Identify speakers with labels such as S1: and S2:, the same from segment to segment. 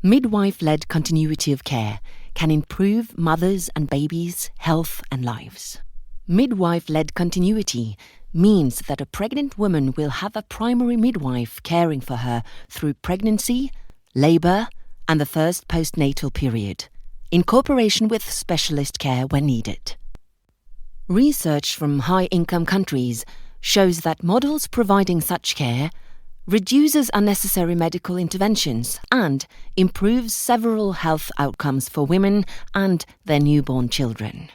S1: Midwife-led continuity of care can improve mothers' and babies' health and lives. Midwife-led continuity means that a pregnant woman will have a primary midwife caring for her through pregnancy, labour, and the first postnatal period, in cooperation with specialist care when needed. Research from high-income countries shows that models providing such care reduces unnecessary medical interventions and improves several health outcomes for women and their newborn children.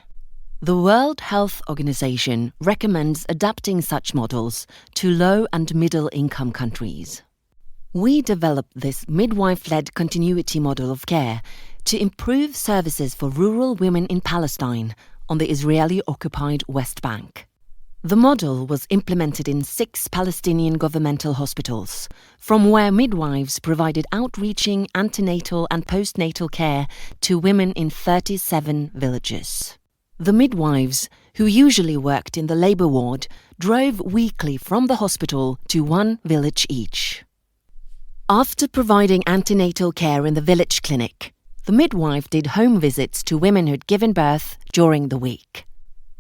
S1: The World Health Organization recommends adapting such models to low and middle-income countries. We developed this midwife-led continuity model of care to improve services for rural women in Palestine on the Israeli-occupied West Bank. The model was implemented in 6 Palestinian governmental hospitals, from where midwives provided outreaching antenatal and postnatal care to women in 37 villages. The midwives, who usually worked in the labour ward, drove weekly from the hospital to one village each. After providing antenatal care in the village clinic, the midwife did home visits to women who'd given birth during the week.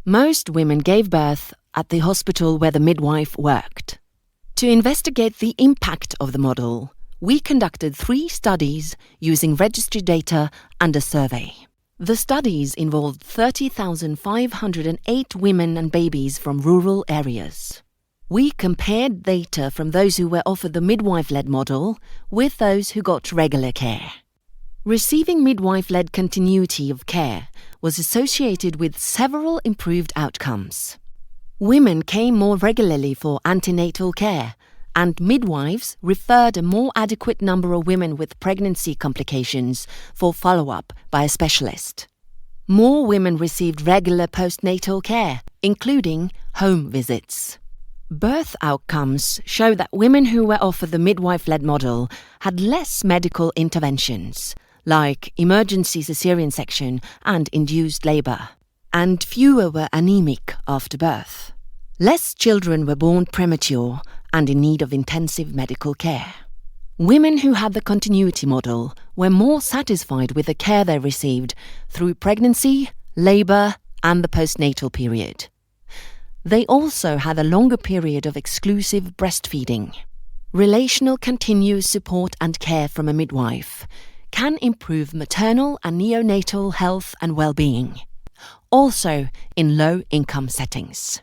S1: Most women gave birth at the hospital where the midwife worked. To investigate the impact of the model, we conducted 3 studies using registry data and a survey. The studies involved 30,508 women and babies from rural areas. We compared data from those who were offered the midwife-led model with those who got regular care. Receiving midwife-led continuity of care was associated with several improved outcomes. Women came more regularly for antenatal care, and midwives referred a more adequate number of women with pregnancy complications for follow-up by a specialist. More women received regular postnatal care, including home visits. Birth outcomes show that women who were offered the midwife-led model had less medical interventions, like emergency cesarean section and induced labour, and fewer were anemic after birth. Less children were born premature and in need of intensive medical care. Women who had the continuity model were more satisfied with the care they received through pregnancy, labour, and the postnatal period. They also had a longer period of exclusive breastfeeding. Relational continuous support and care from a midwife can improve maternal and neonatal health and well-being, also in low-income settings.